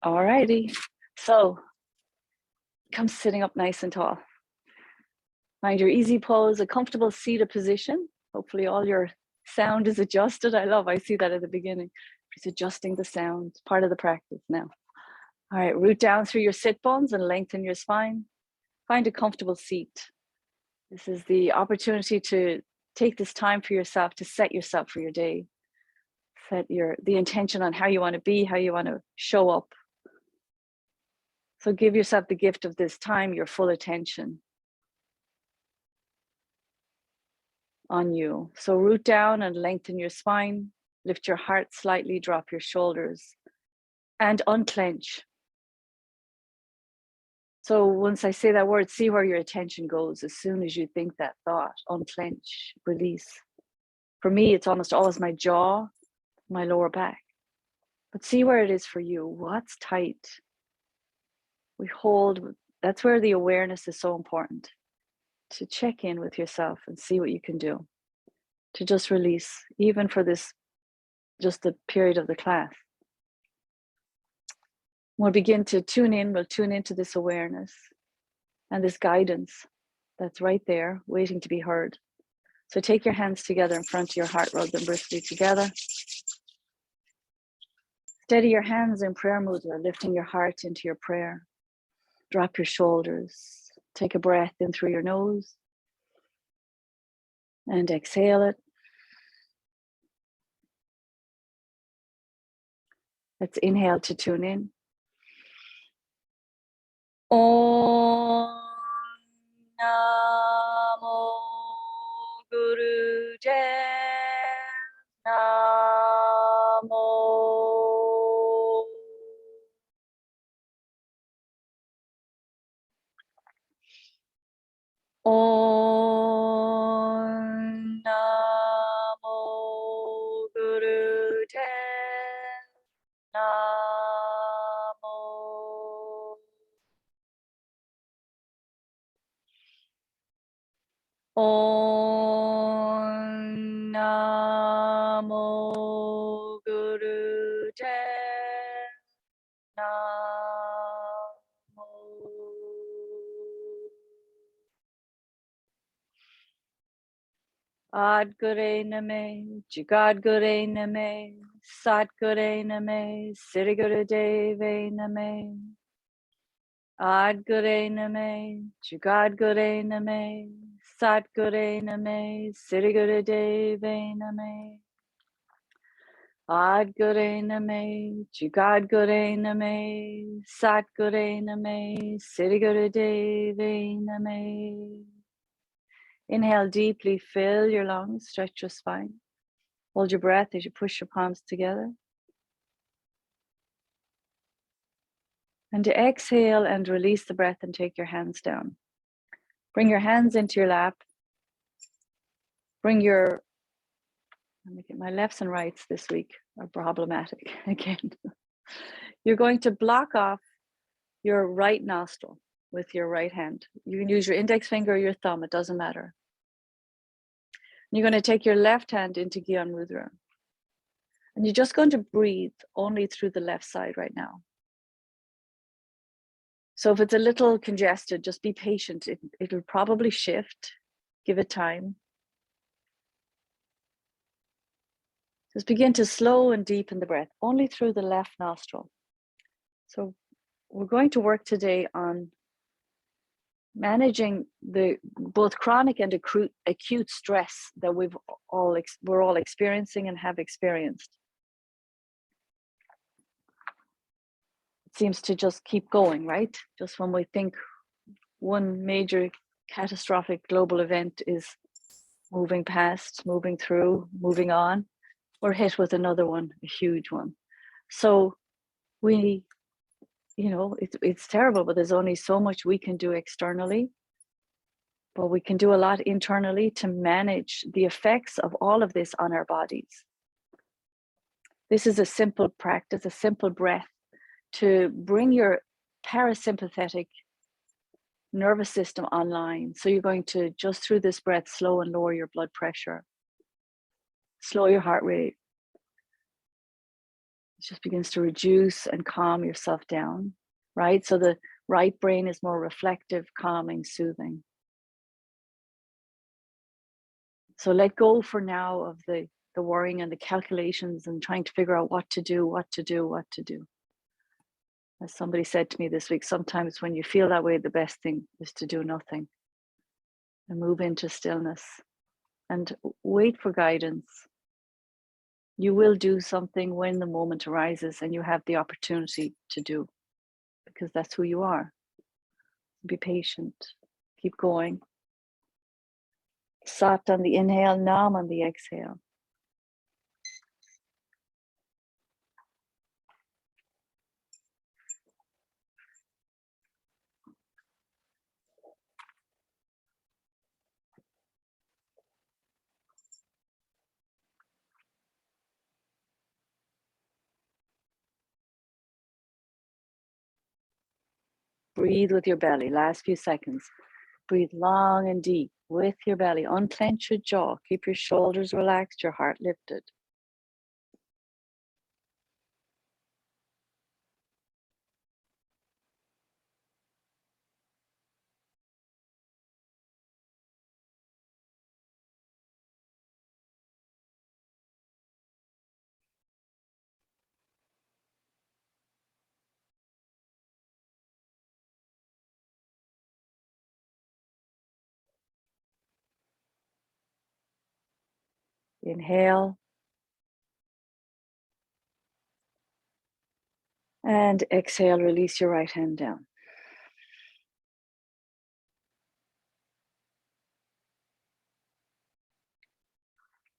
All righty. So come sitting up nice and tall. Find your easy pose, a comfortable seated position. Hopefully all your sound is adjusted. I see that at the beginning. It's adjusting the sound, part of the practice now. All right, root down through your sit bones and lengthen your spine. Find a comfortable seat. This is the opportunity to take this time for yourself, to set yourself for your day. Set the intention on how you want to be, how you want to show up. So give yourself the gift of this time, your full attention on you. So root down and lengthen your spine, lift your heart slightly, drop your shoulders, and unclench. So once I say that word, see where your attention goes as soon as you think that thought. Unclench, release. For me, it's almost always my jaw, my lower back. But see where it is for you. What's tight? We hold, that's where the awareness is so important. To check in with yourself and see what you can do. To just release, even for this, just the period of the class. We'll begin to tune in, we'll tune into this awareness and this guidance that's right there, waiting to be heard. So take your hands together in front of your heart, rub them briskly together. Steady your hands in prayer mudra, lifting your heart into your prayer. Drop your shoulders. Take a breath in through your nose. And exhale it. Let's inhale to tune in. Om Namo Guru Namo. Om Namo Guru Namo. Om Namo Guru Namo. Adgure Name, Jagadgure Name, Satgure Name, Sirigure Deve Name. Adgure Name, Jagadgure Name, Satgure Name, Sirigure Deve Name. Adgure Name, Jagadgure Name, Satgure Name, Sirigure Deve Name. Inhale deeply, fill your lungs, stretch your spine. Hold your breath as you push your palms together. And to exhale and release the breath and take your hands down. Bring your hands into your lap. My lefts and rights this week are problematic again. You're going to block off your right nostril with your right hand. You can use your index finger or your thumb, it doesn't matter. You're going to take your left hand into Gyan Mudra. And you're just going to breathe only through the left side right now. So if it's a little congested, just be patient. It'll probably shift. Give it time. Just begin to slow and deepen the breath only through the left nostril. So we're going to work today on managing both chronic and acute stress that we're all experiencing and have experienced. It seems to just keep going, right? Just when we think one major catastrophic global event is moving past, moving through, moving on, we're hit with another one, a huge one. So it's terrible, but there's only so much we can do externally, but we can do a lot internally to manage the effects of all of this on our bodies. This is a simple practice, a simple breath to bring your parasympathetic nervous system online. So you're going to, just through this breath, slow and lower your blood pressure, slow your heart rate, just begins to reduce and calm yourself down, right? So the right brain is more reflective, calming, soothing. So let go for now of the worrying and the calculations and trying to figure out what to do. As somebody said to me this week, sometimes when you feel that way, the best thing is to do nothing and move into stillness and wait for guidance. You will do something when the moment arises and you have the opportunity to do, because that's who you are. Be patient, keep going. Sat on the inhale, Nam on the exhale. Breathe with your belly, last few seconds. Breathe long and deep with your belly. Unclench your jaw. Keep your shoulders relaxed, your heart lifted. Inhale. And exhale, release your right hand down.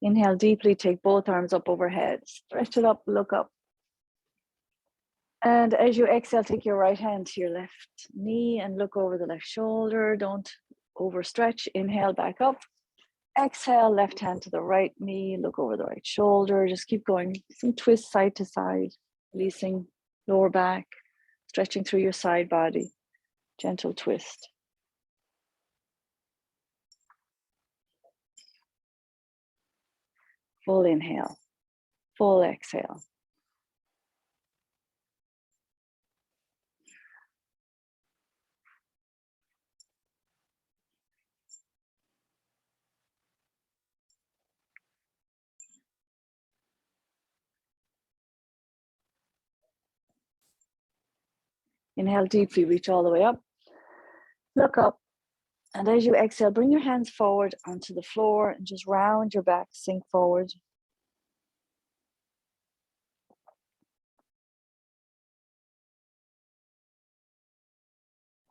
Inhale deeply, take both arms up overhead. Stretch it up, look up. And as you exhale, take your right hand to your left knee and look over the left shoulder. Don't overstretch. Inhale, back up. Exhale, left hand to the right knee, look over the right shoulder. Just keep going. Some twists side to side, releasing lower back, stretching through your side body. Gentle twist. Full inhale, full exhale. Inhale deeply, reach all the way up. Look up. And as you exhale, bring your hands forward onto the floor and just round your back, sink forward.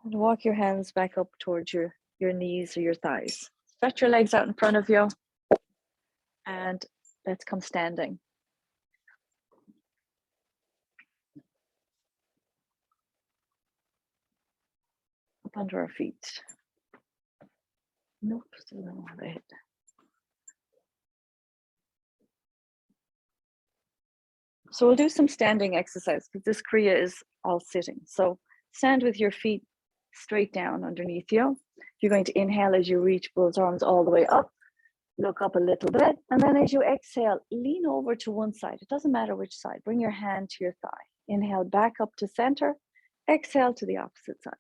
And walk your hands back up towards your knees or your thighs. Stretch your legs out in front of you. And let's come standing. Up under our feet. Nope, still on the head. So we'll do some standing exercise because this kriya is all sitting. So stand with your feet straight down underneath you. You're going to inhale as you reach both arms all the way up. Look up a little bit. And then as you exhale, lean over to one side. It doesn't matter which side. Bring your hand to your thigh. Inhale back up to center. Exhale to the opposite side.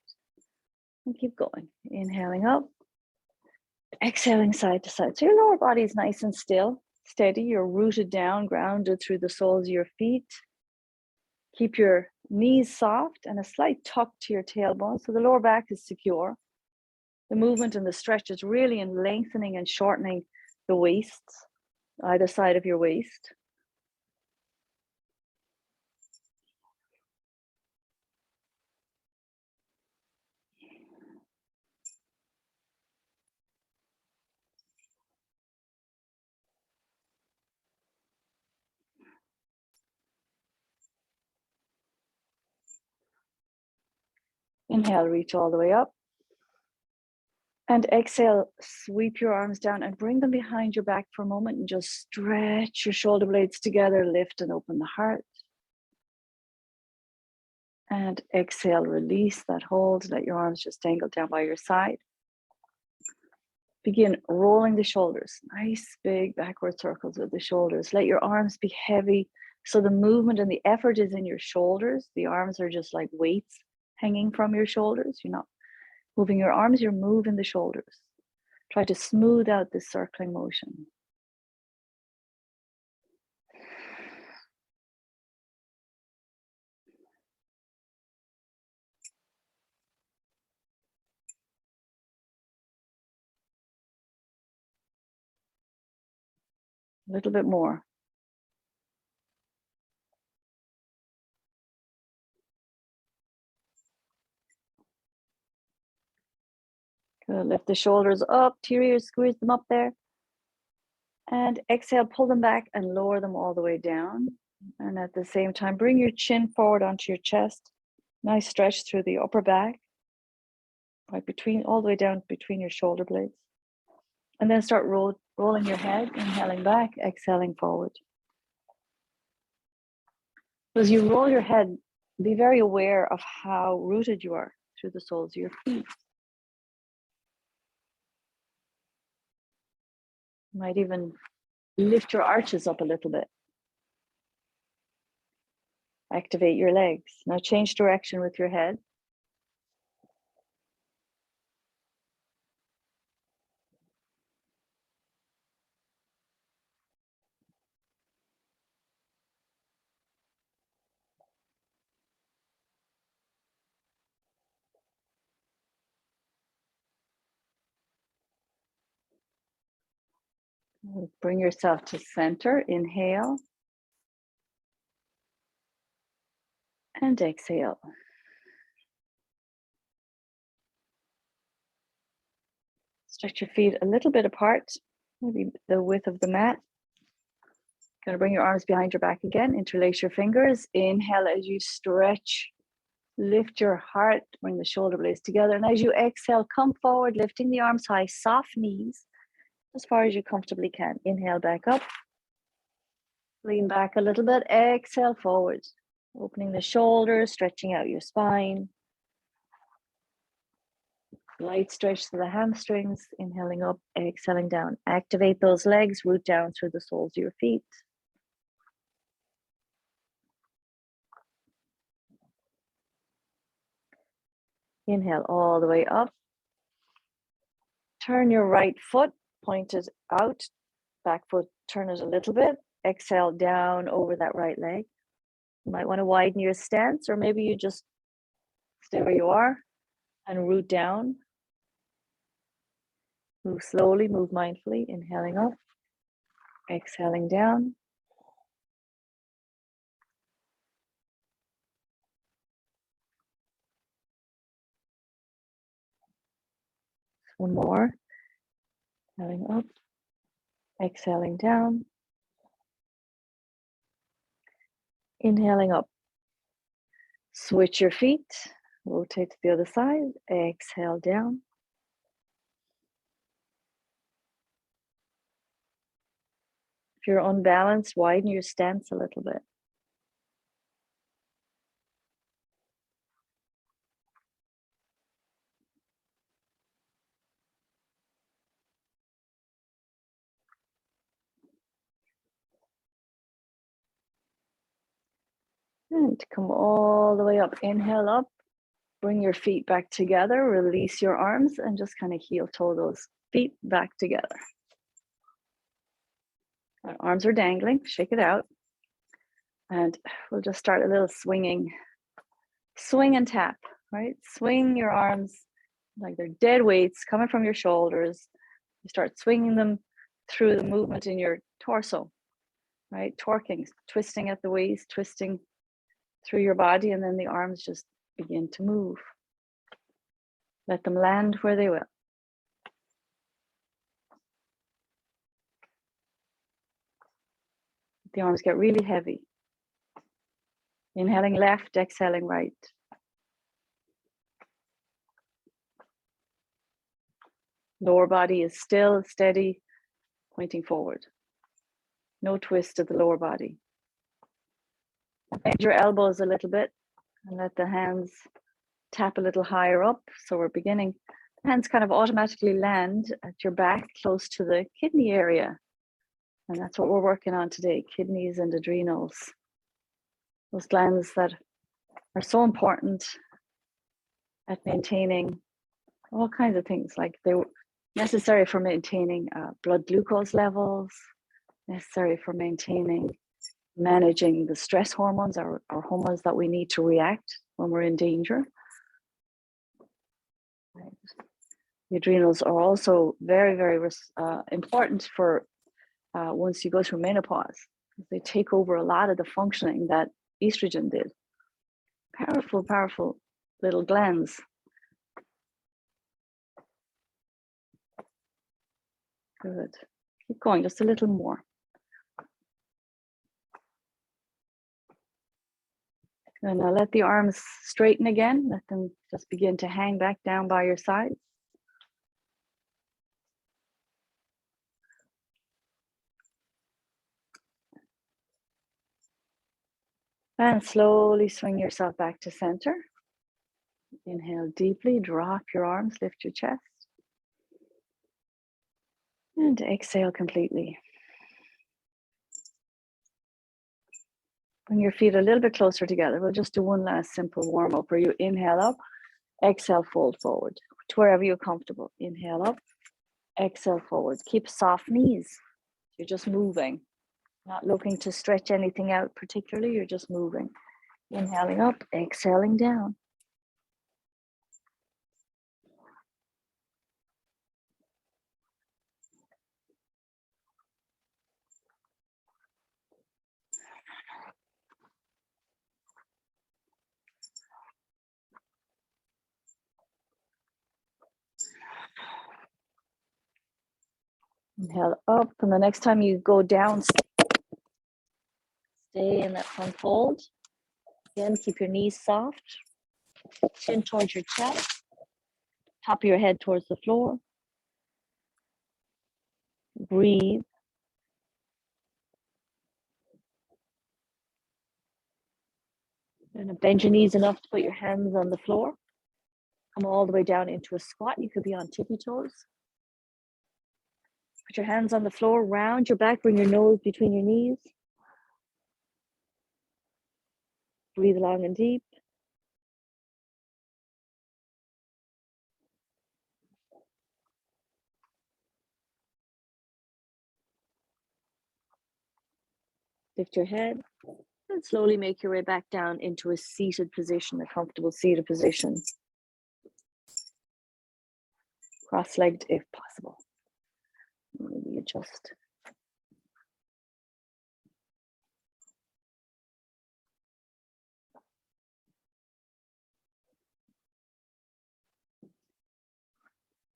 And keep going. Inhaling up. Exhaling side to side. So your lower body is nice and still, steady. You're rooted down, grounded through the soles of your feet. Keep your knees soft and a slight tuck to your tailbone. So the lower back is secure. The movement and the stretch is really in lengthening and shortening the waist, either side of your waist. Inhale, reach all the way up. And exhale, sweep your arms down and bring them behind your back for a moment and just stretch your shoulder blades together, lift and open the heart. And exhale, release that hold, let your arms just dangle down by your side. Begin rolling the shoulders, nice big backward circles with the shoulders. Let your arms be heavy, So the movement and the effort is in your shoulders. The arms are just like weights hanging from your shoulders. You're not moving your arms, you're moving the shoulders. Try to smooth out this circling motion. A little bit more. Good. Lift the shoulders up to your ears, squeeze them up there. And exhale, pull them back and lower them all the way down. And at the same time, bring your chin forward onto your chest. Nice stretch through the upper back, right between, all the way down between your shoulder blades. And then start rolling your head, inhaling back, exhaling forward. As you roll your head, be very aware of how rooted you are through the soles of your feet. You might even lift your arches up a little bit. Activate your legs. Now change direction with your head. Bring yourself to center. Inhale. And exhale. Stretch your feet a little bit apart, maybe the width of the mat. Going to bring your arms behind your back again. Interlace your fingers. Inhale as you stretch. Lift your heart. Bring the shoulder blades together. And as you exhale, come forward, lifting the arms high, soft knees, as far as you comfortably can. Inhale back up. Lean back a little bit. Exhale forward. Opening the shoulders, stretching out your spine. Light stretch to the hamstrings. Inhaling up, exhaling down. Activate those legs, root down through the soles of your feet. Inhale all the way up. Turn your right foot, point it out. Back foot, turn it a little bit. Exhale down over that right leg. You might want to widen your stance, or maybe you just stay where you are and root down. Move slowly, move mindfully. Inhaling up, exhaling down. One more. Inhaling up, exhaling down. Inhaling up. Switch your feet. Rotate to the other side. Exhale down. If you're unbalanced, widen your stance a little bit. And come all the way up. Inhale up. Bring your feet back together. Release your arms and just kind of heel toe those feet back together. Our arms are dangling. Shake it out. And we'll just start a little swinging. Swing and tap, right? Swing your arms like they're dead weights coming from your shoulders. You start swinging them through the movement in your torso, right? Torquing, twisting at the waist, twisting through your body, and then the arms just begin to move. Let them land where they will. The arms get really heavy. Inhaling left, exhaling right. Lower body is still, steady, pointing forward. No twist of the lower body. Bend your elbows a little bit and let the hands tap a little higher up. So we're beginning. Hands kind of automatically land at your back, close to the kidney area. And that's what we're working on today, kidneys and adrenals. those glands that are so important at maintaining all kinds of things, like they're necessary for maintaining blood glucose levels, necessary for managing the stress hormones or hormones that we need to react when we're in danger. Right. The adrenals are also very, very important for once you go through menopause. They take over a lot of the functioning that estrogen did. Powerful, powerful little glands. Good. Keep going, just a little more. And now let the arms straighten again. Let them just begin to hang back down by your sides. And slowly swing yourself back to center. Inhale deeply, drop your arms, lift your chest. And exhale completely. Bring your feet a little bit closer together. We'll just do one last simple warm up where you inhale up, exhale, fold forward to wherever you're comfortable. Inhale up, exhale, forward. Keep soft knees. You're just moving, not looking to stretch anything out particularly. You're just moving. Inhaling up, exhaling down. Inhale up, and the next time you go down, stay in that front fold. Again, keep your knees soft. Chin towards your chest. Top of your head towards the floor. Breathe. And bend your knees enough to put your hands on the floor. Come all the way down into a squat. You could be on tippy toes. Put your hands on the floor, round your back, bring your nose between your knees. Breathe long and deep. Lift your head and slowly make your way back down into a seated position, a comfortable seated position. Cross-legged if possible. Maybe adjust.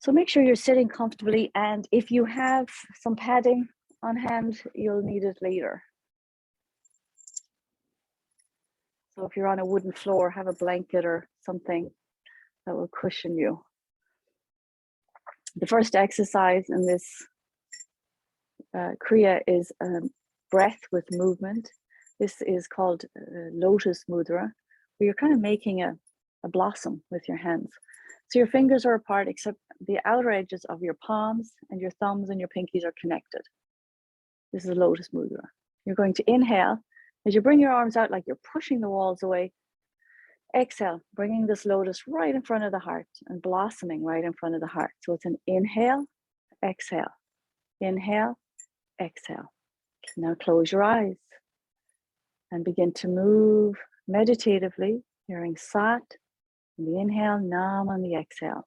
So make sure you're sitting comfortably, and if you have some padding on hand, you'll need it later. So if you're on a wooden floor, have a blanket or something that will cushion you. The first exercise in this kriya is breath with movement. This is called lotus mudra, where you're kind of making a blossom with your hands. So your fingers are apart, except the outer edges of your palms and your thumbs and your pinkies are connected. This is a lotus mudra. You're going to inhale as you bring your arms out like you're pushing the walls away. Exhale, bringing this lotus right in front of the heart and blossoming right in front of the heart. So it's an inhale, exhale, inhale, exhale. Now close your eyes and begin to move meditatively, hearing Sat on the inhale, Nam on the exhale.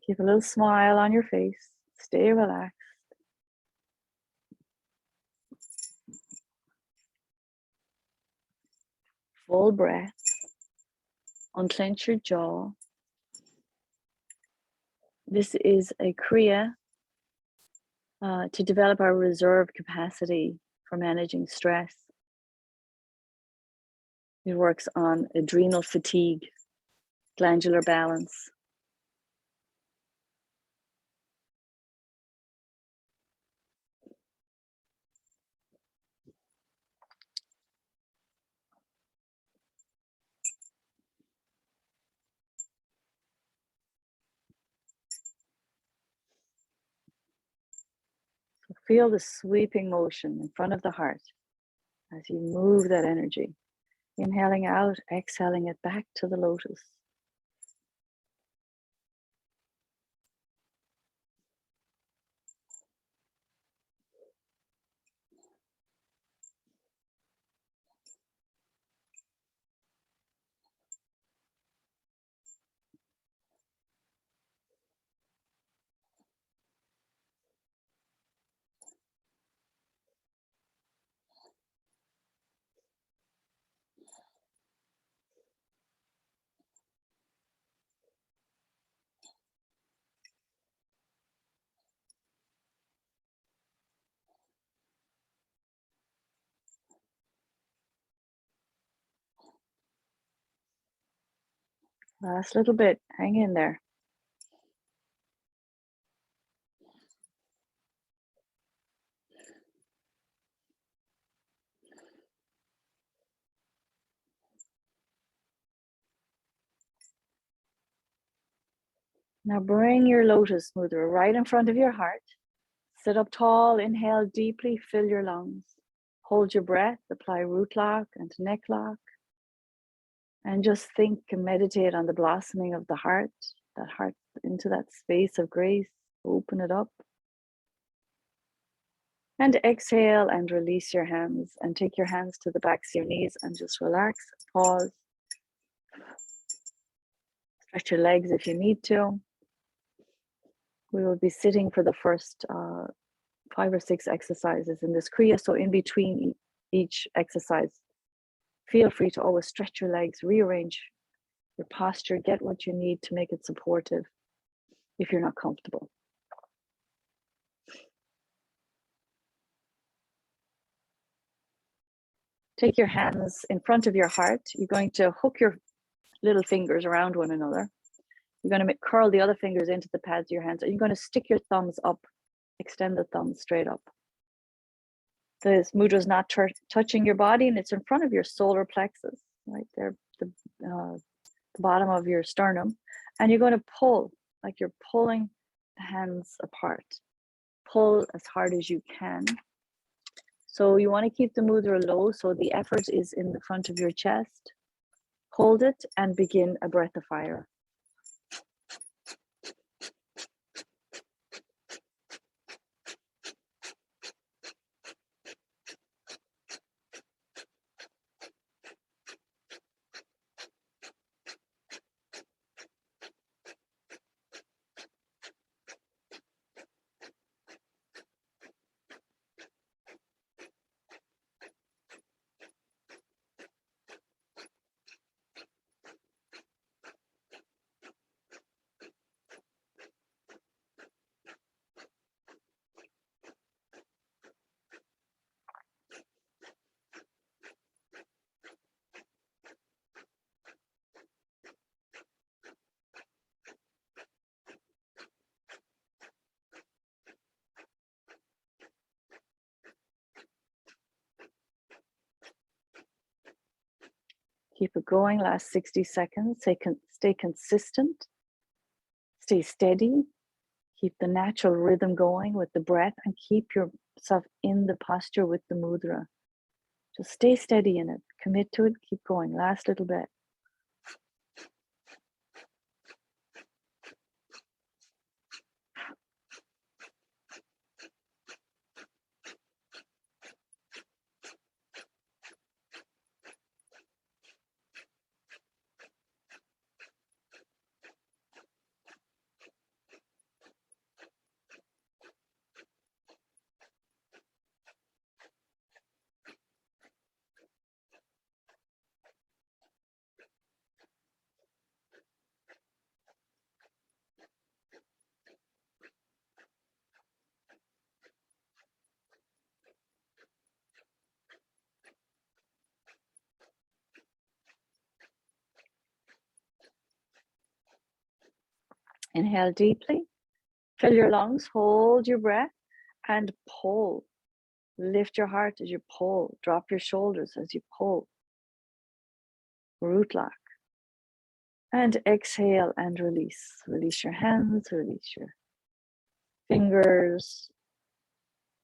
Keep a little smile on your face. Stay relaxed. Full breath. Unclench your jaw. This is a kriya to develop our reserve capacity for managing stress. It works on adrenal fatigue, glandular balance. Feel the sweeping motion in front of the heart as you move that energy. Inhaling out, exhaling it back to the lotus. Last little bit, hang in there. Now bring your lotus mudra right in front of your heart. Sit up tall, inhale deeply, fill your lungs. Hold your breath, apply root lock and neck lock. And just think and meditate on the blossoming of the heart, that heart into that space of grace. Open it up. And exhale and release your hands and take your hands to the backs of your knees and just relax, pause. Stretch your legs if you need to. We will be sitting for the first 5 or 6 exercises in this kriya. So in between each exercise, feel free to always stretch your legs, rearrange your posture, get what you need to make it supportive if you're not comfortable. Take your hands in front of your heart. You're going to hook your little fingers around one another. You're going to curl the other fingers into the pads of your hands, and you're going to stick your thumbs up, extend the thumbs straight up. This mudra is not touching your body, and it's in front of your solar plexus, right there, the bottom of your sternum. And you're going to pull, like you're pulling the hands apart. Pull as hard as you can. So you want to keep the mudra low, so the effort is in the front of your chest. Hold it and begin a breath of fire. Keep it going, last 60 seconds. Stay consistent, stay steady, keep the natural rhythm going with the breath, and keep yourself in the posture with the mudra. Just stay steady in it, commit to it, keep going, last little bit. Inhale deeply, fill your lungs, hold your breath, and pull. Lift your heart as you pull. Drop your shoulders as you pull. Root lock. And exhale and release. Release your hands, release your fingers.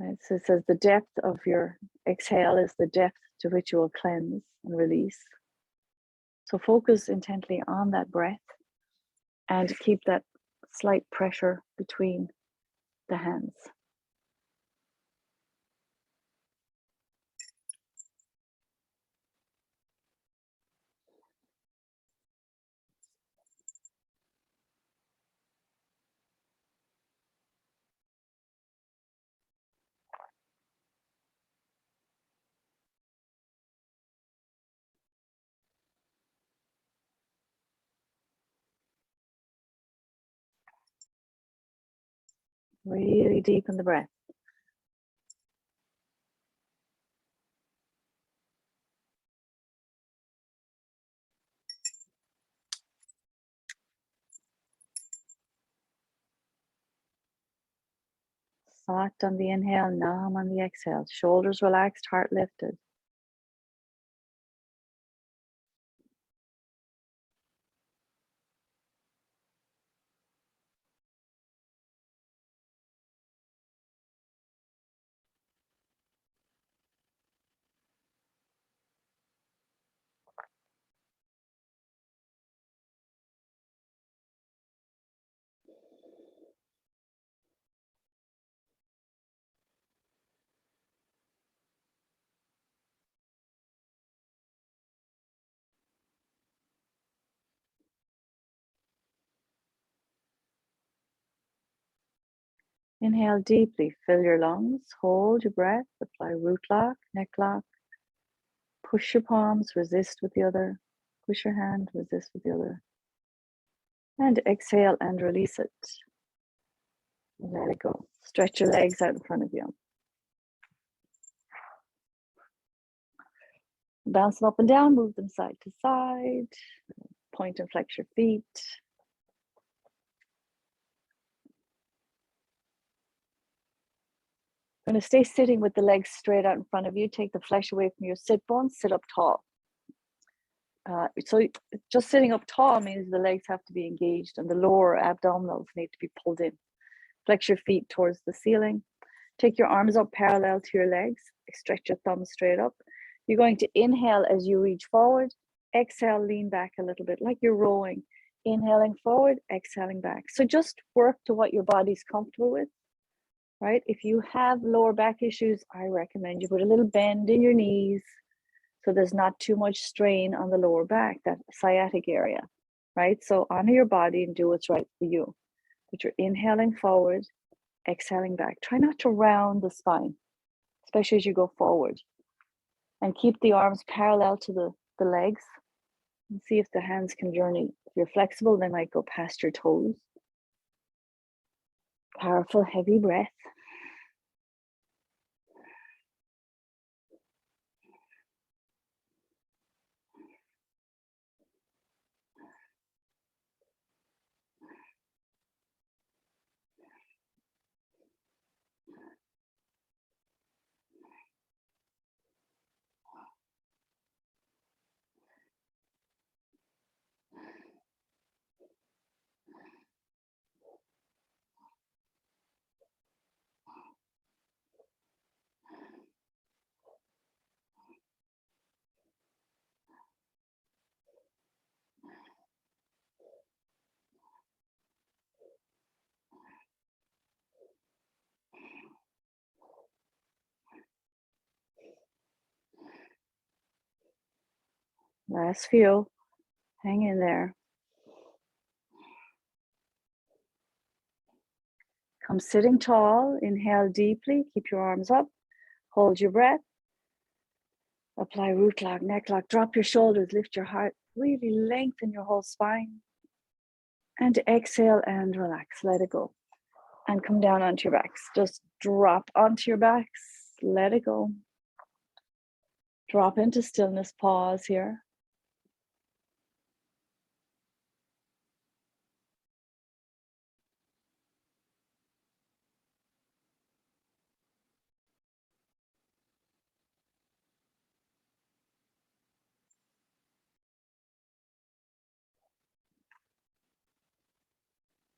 Right? So it says the depth of your exhale is the depth to which you will cleanse and release. So focus intently on that breath and keep that slight pressure between the hands. Really deepen the breath. Soft on the inhale, nam on the exhale. Shoulders relaxed, heart lifted. Inhale deeply, fill your lungs, hold your breath, apply root lock, neck lock. Push your palms, resist with the other. Push your hand, resist with the other. And exhale and release it. Let it go. Stretch your legs out in front of you. Bounce them up and down, move them side to side. Point and flex your feet. Going to stay sitting with the legs straight out in front of you. Take the flesh away from your sit bones. Sit up tall. So just sitting up tall means the legs have to be engaged and the lower abdominals need to be pulled in. Flex your feet towards the ceiling. Take your arms up parallel to your legs. Stretch your thumbs straight up. You're going to inhale as you reach forward. Exhale, lean back a little bit like you're rowing. Inhaling forward, exhaling back. So just work to what your body's comfortable with, right? If you have lower back issues, I recommend you put a little bend in your knees so there's not too much strain on the lower back, that sciatic area, right? So honor your body and do what's right for you. But you're inhaling forward, exhaling back. Try not to round the spine, especially as you go forward. And keep the arms parallel to the legs. And see if the hands can journey. If you're flexible, they might go past your toes. Powerful, heavy breath. Last few. Hang in there. Come sitting tall. Inhale deeply. Keep your arms up. Hold your breath. Apply root lock, neck lock. Drop your shoulders. Lift your heart. Really lengthen your whole spine. And exhale and relax. Let it go. And come down onto your backs. Just drop onto your backs. Let it go. Drop into stillness. Pause here.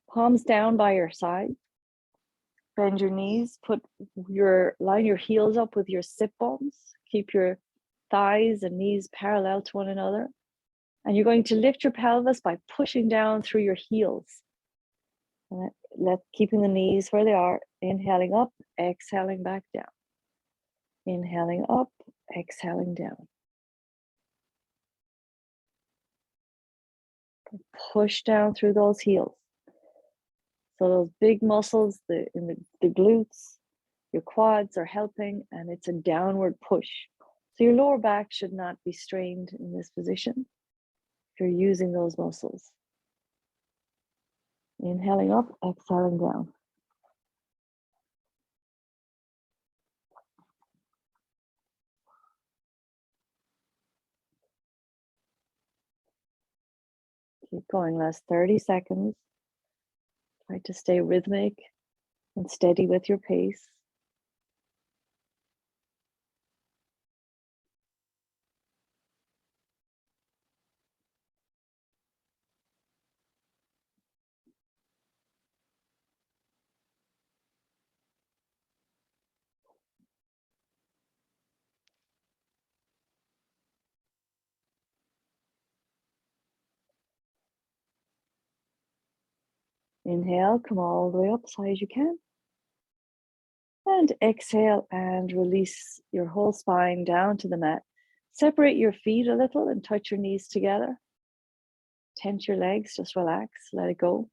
Palms down by your side. Bend your knees, line your heels up with your sit bones. Keep your thighs and knees parallel to one another. And you're going to lift your pelvis by pushing down through your heels. Keeping the knees where they are, inhaling up, exhaling back down. Inhaling up, exhaling down. Push down through those heels. So those big muscles in the glutes, your quads are helping, and it's a downward push. So your lower back should not be strained in this position if you're using those muscles. Inhaling up, exhaling down. Keep going, last 30 seconds. Try to stay rhythmic and steady with your pace. Inhale, come all the way up as high as you can. And exhale and release your whole spine down to the mat. Separate your feet a little and touch your knees together. Tense your legs, just relax, let it go.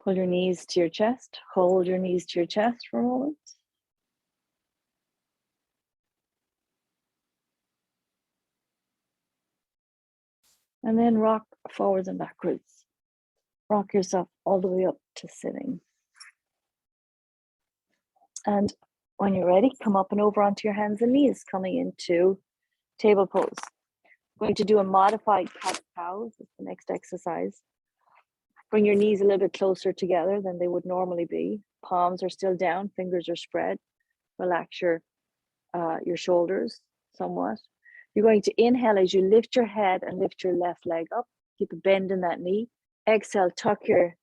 Pull your knees to your chest. Hold your knees to your chest for a moment. And then rock forwards and backwards. Rock yourself all the way up to sitting. And when you're ready, come up and over onto your hands and knees, coming into table pose. We're going to do a modified cat-cow. That's the next exercise. Bring your knees a little bit closer together than they would normally be. Palms are still down, fingers are spread. Relax your shoulders somewhat. You're going to inhale as you lift your head and lift your left leg up. Keep a bend in that knee. Exhale, tuck your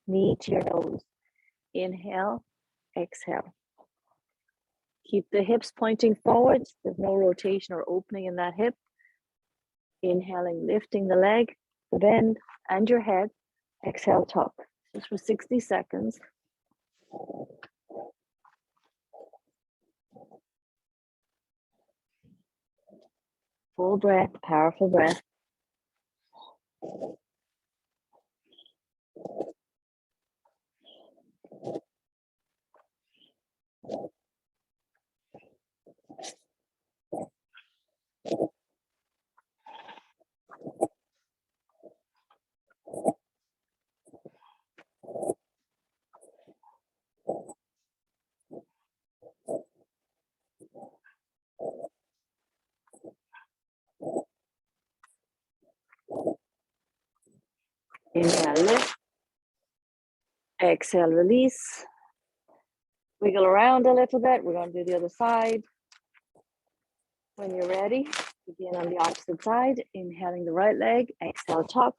knee to your nose. Inhale, exhale. Keep the hips pointing forwards. There's no rotation or opening in that hip. Inhaling, lifting the leg, the bend, and your head. Exhale, tuck. Just for 60 seconds. Full breath, powerful breath. Inhale, lift. Exhale, release. Wiggle around a little bit. We're going to do the other side. When you're ready, begin on the opposite side. Inhaling the right leg. Exhale, tuck.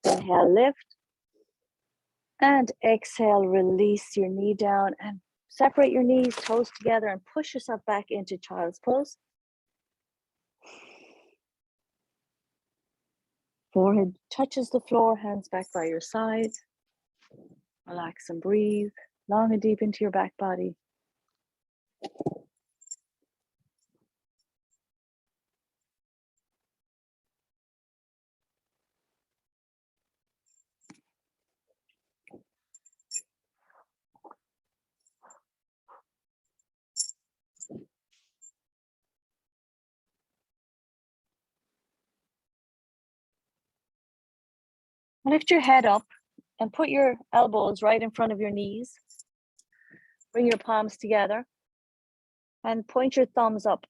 Inhale, lift. And exhale, release your knee down and separate your knees, toes together, and push yourself back into child's pose. Forehead touches the floor, hands back by your side. Relax and breathe long and deep into your back body. Lift your head up and put your elbows right in front of your knees. Bring your palms together and point your thumbs up.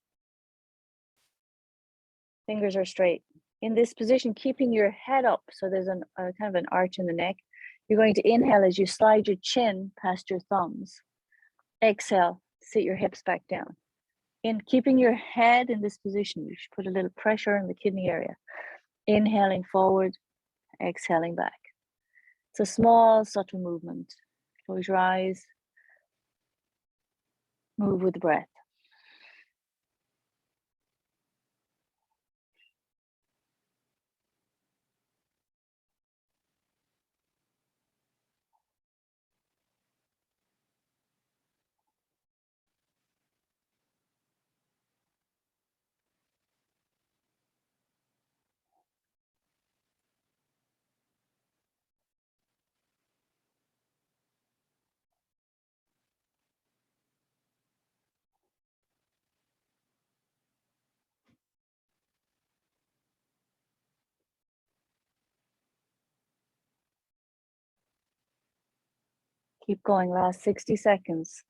Fingers are straight. In this position, keeping your head up, so there's a kind of an arch in the neck. You're going to inhale as you slide your chin past your thumbs. Exhale, sit your hips back down. In keeping your head in this position, you should put a little pressure in the kidney area. Inhaling forward, exhaling back. It's a small, subtle movement. Close your eyes. Move with the breath. Keep going, last 60 seconds.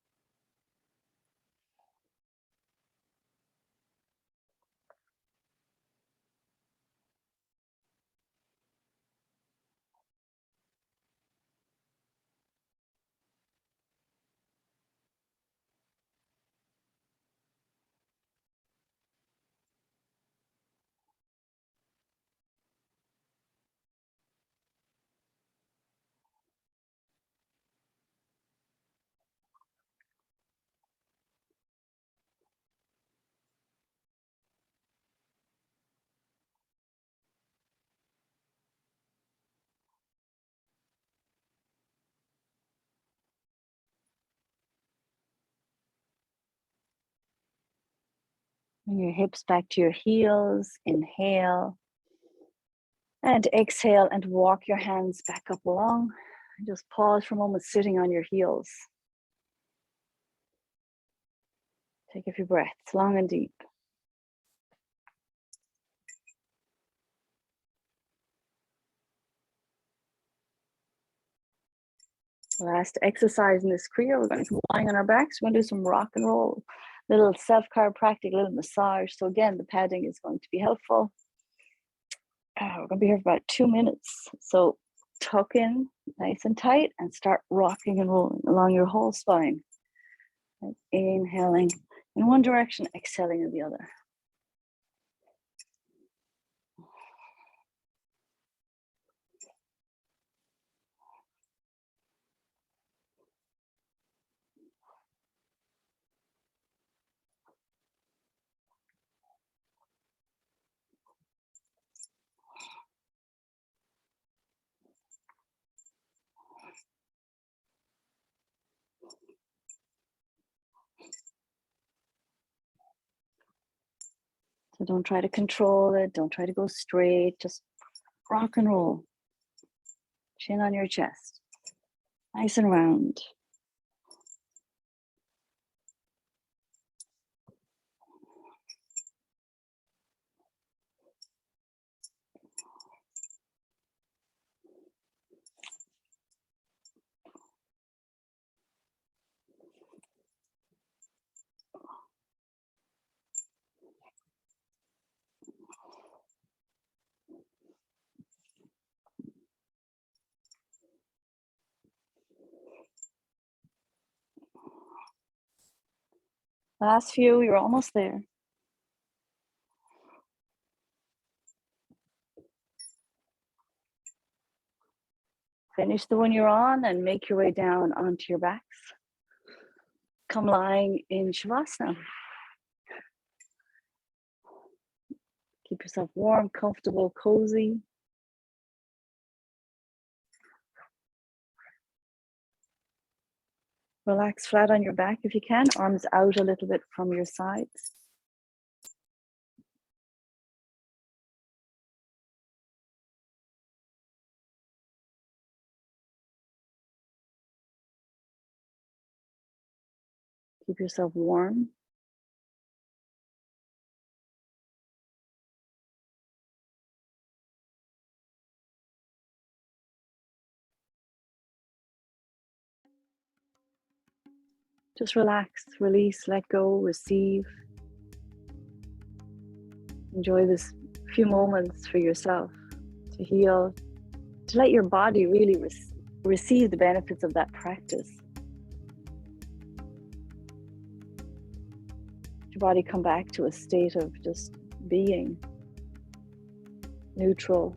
Bring your hips back to your heels. Inhale. And exhale and walk your hands back up along. And just pause for a moment, sitting on your heels. Take a few breaths, long and deep. Last exercise in this kriya, we're going to be lying on our backs. We're going to do some rock and roll, little self-chiropractic, little massage. So again, the padding is going to be helpful. We're going to be here for about 2 minutes. So tuck in nice and tight and start rocking and rolling along your whole spine. And inhaling in one direction, exhaling in the other. So don't try to control it. Don't try to go straight. Just rock and roll. Chin on your chest. Nice and round. Last few, you're almost there. Finish the one you're on and make your way down onto your backs. Come lying in Shavasana. Keep yourself warm, comfortable, cozy. Relax flat on your back if you can, arms out a little bit from your sides. Keep yourself warm. Just relax, release, let go, receive. Enjoy this few moments for yourself to heal, to let your body really receive the benefits of that practice. Your body come back to a state of just being neutral.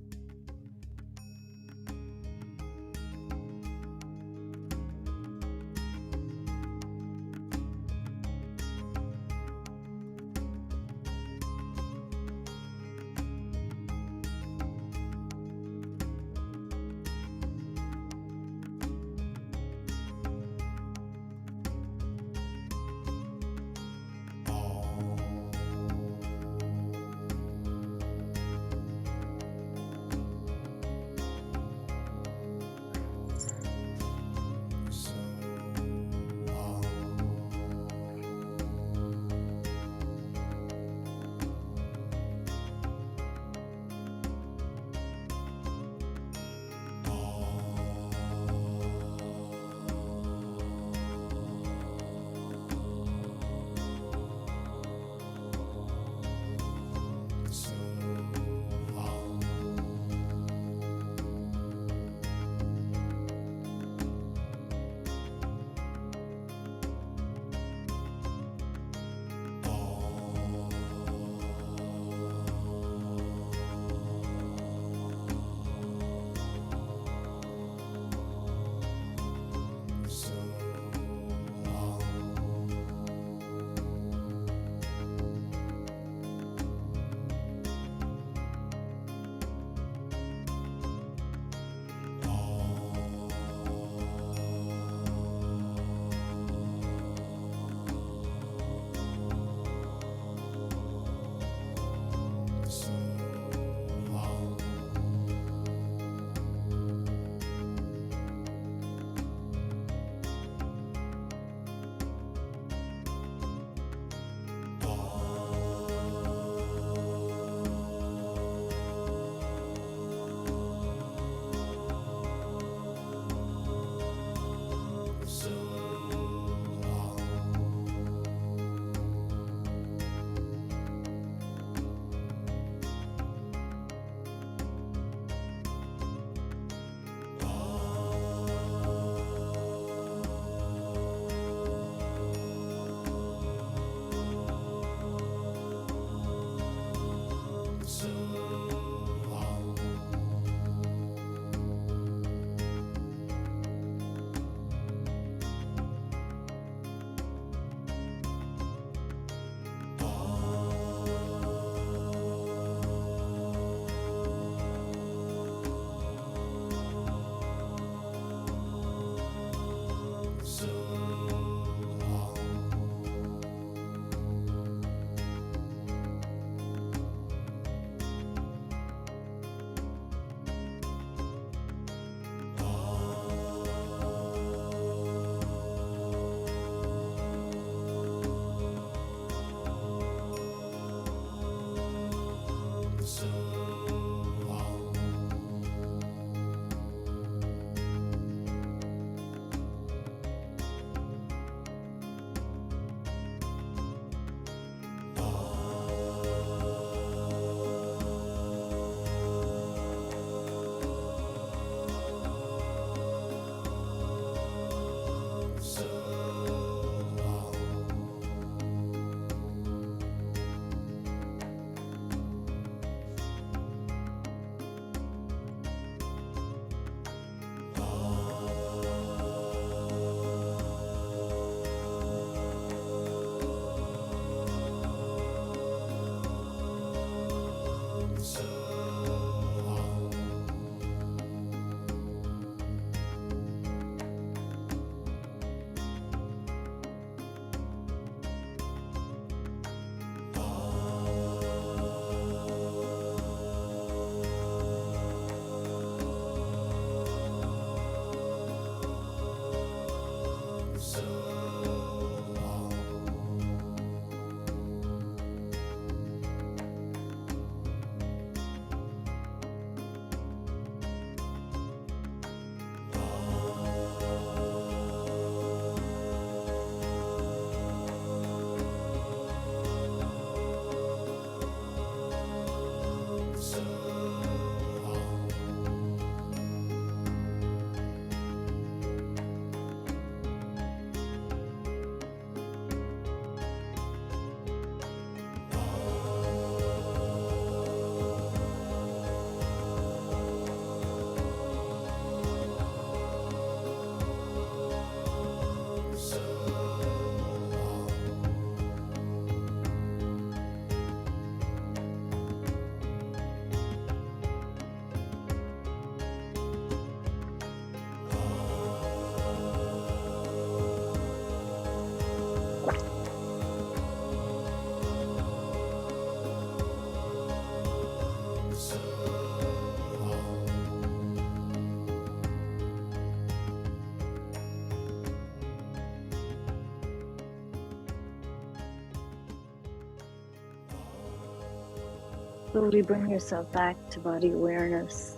Slowly bring yourself back to body awareness.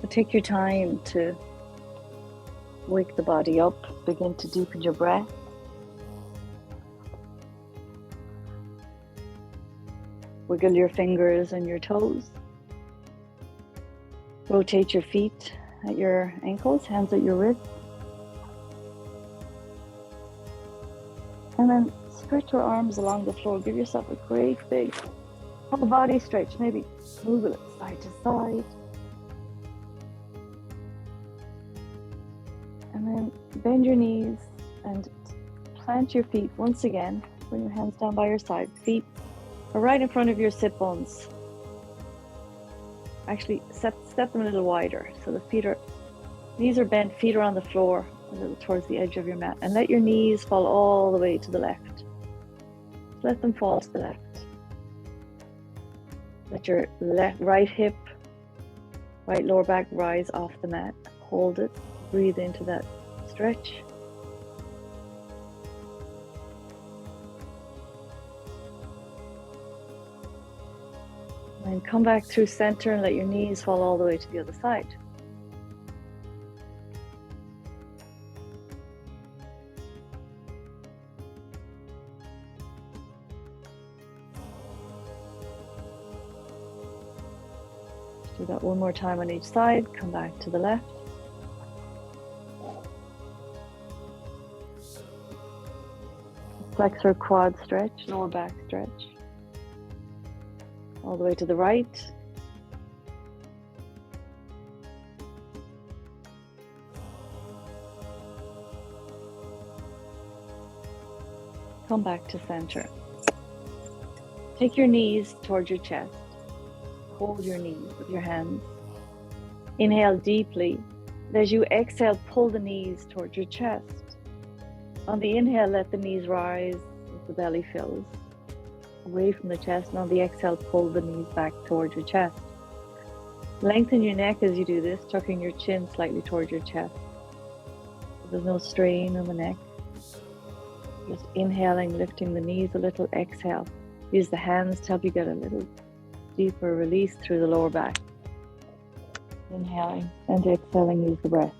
But take your time to wake the body up, begin to deepen your breath. Wiggle your fingers and your toes. Rotate your feet at your ankles, hands at your wrists. And then stretch your arms along the floor. Give yourself a great big whole body stretch. Maybe move it side to side. And then bend your knees and plant your feet once again. Bring your hands down by your side. Feet are right in front of your sit bones. Actually, step them a little wider. So the knees are bent, feet are on the floor, a little towards the edge of your mat. And let your knees fall all the way to the left. Let them fall to the left. Let your right hip, right lower back rise off the mat. Hold it. Breathe into that stretch. And come back through center and let your knees fall all the way to the other side. Do that one more time on each side. Come back to the left. Flexor quad stretch, lower back stretch. All the way to the right. Come back to center. Take your knees towards your chest. Hold your knees with your hands. Inhale deeply. As you exhale, pull the knees towards your chest. On the inhale, let the knees rise as the belly fills away from the chest. And on the exhale, pull the knees back towards your chest. Lengthen your neck as you do this, tucking your chin slightly towards your chest. So there's no strain on the neck. Just inhaling, lifting the knees a little. Exhale. Use the hands to help you get a little deeper release through the lower back. Inhaling and exhaling, use the breath.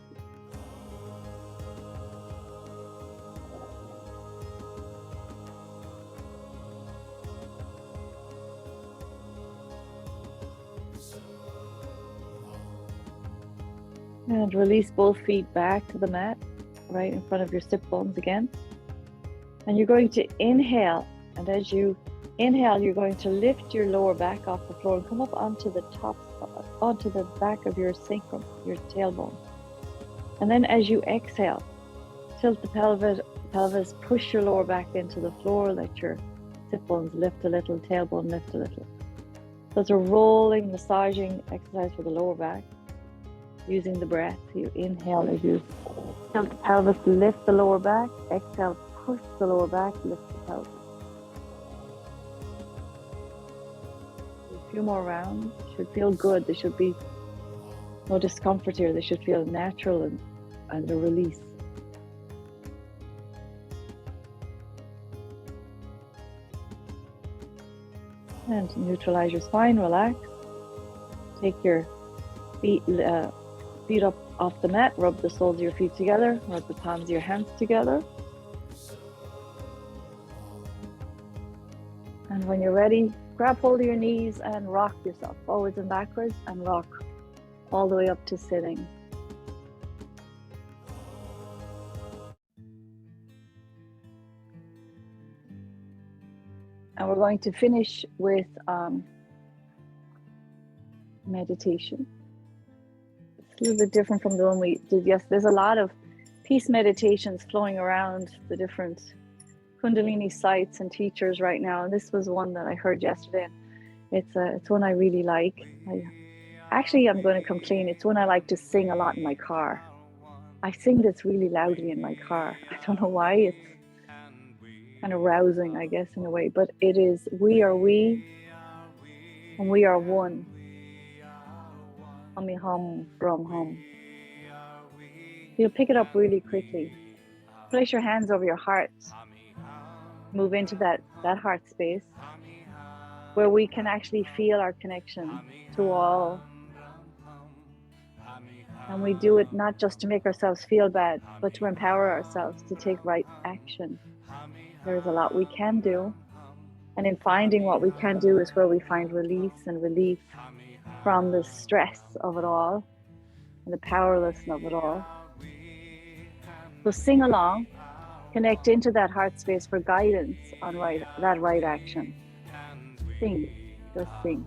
And release both feet back to the mat, right in front of your sit bones again. And you're going to inhale, and as you inhale, you're going to lift your lower back off the floor and come up onto the top, onto the back of your sacrum, your tailbone. And then as you exhale, tilt the pelvis, push your lower back into the floor, let your sit bones lift a little, tailbone lift a little. So it's a rolling, massaging exercise for the lower back. Using the breath, you inhale as you tilt the pelvis, lift the lower back. Exhale, push the lower back, lift the pelvis. A few more rounds. Should feel good. There should be no discomfort here. They should feel natural and a release. And neutralize your spine, relax. Take your feet up off the mat, rub the soles of your feet together, rub the palms of your hands together. And when you're ready, grab hold of your knees and rock yourself forwards and backwards and rock all the way up to sitting. And we're going to finish with meditation. It's a little bit different from the one we did yesterday. There's a lot of peace meditations flowing around the different Kundalini sites and teachers right now. And this was one that I heard yesterday. It's one I really like. I'm going to complain. It's one I like to sing a lot in my car. I sing this really loudly in my car. I don't know why. It's kind of rousing, I guess, in a way. But it is, we are we, and we are one. Hummy hum, brum hum. You'll pick it up really quickly. Place your hands over your heart. Move into that heart space. where we can actually feel our connection to all. And we do it not just to make ourselves feel bad, but to empower ourselves to take right action. There is a lot we can do. And in finding what we can do is where we find release and relief from the stress of it all and the powerlessness of it all. So sing along, connect into that heart space for guidance on that right action. Sing, just sing.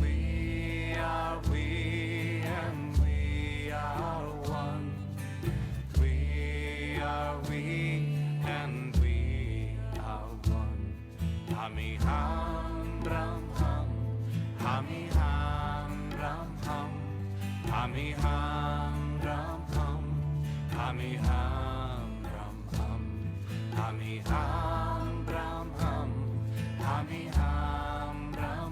We are we and we are one. We are we and we are one. Humee hum ram hum. Humee hum ram hum. Humee hum ram hum. Humee hum ram hum. Humee hum ram hum. Humee hum ram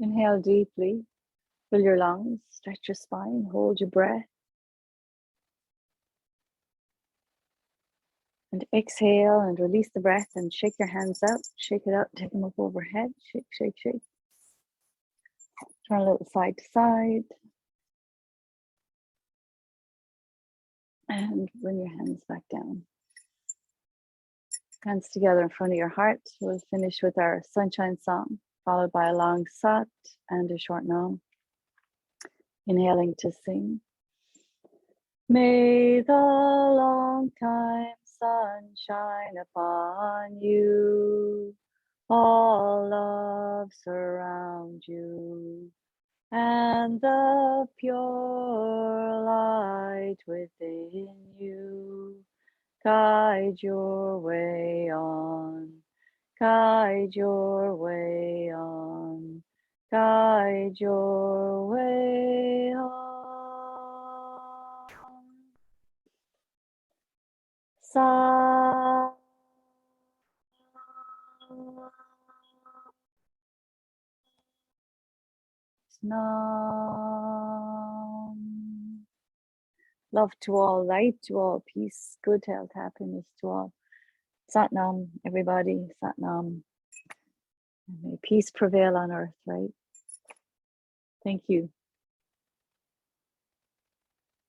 Inhale deeply, fill your lungs, stretch your spine, hold your breath. And exhale and release the breath and shake your hands out, shake it out, take them up overhead, shake, shake, shake. Turn a little side to side. And bring your hands back down. Hands together in front of your heart. We'll finish with our sunshine song, followed by a long sat and a short nam. Inhaling to sing. May the long time sun shine upon you. All love surround you. And the pure light within you guide your way on, guide your way on, guide your way on. Sa Nam. Love to all, light to all, peace, good health, happiness to all. Sat Nam, everybody, Sat Nam. And may peace prevail on earth, right? Thank you.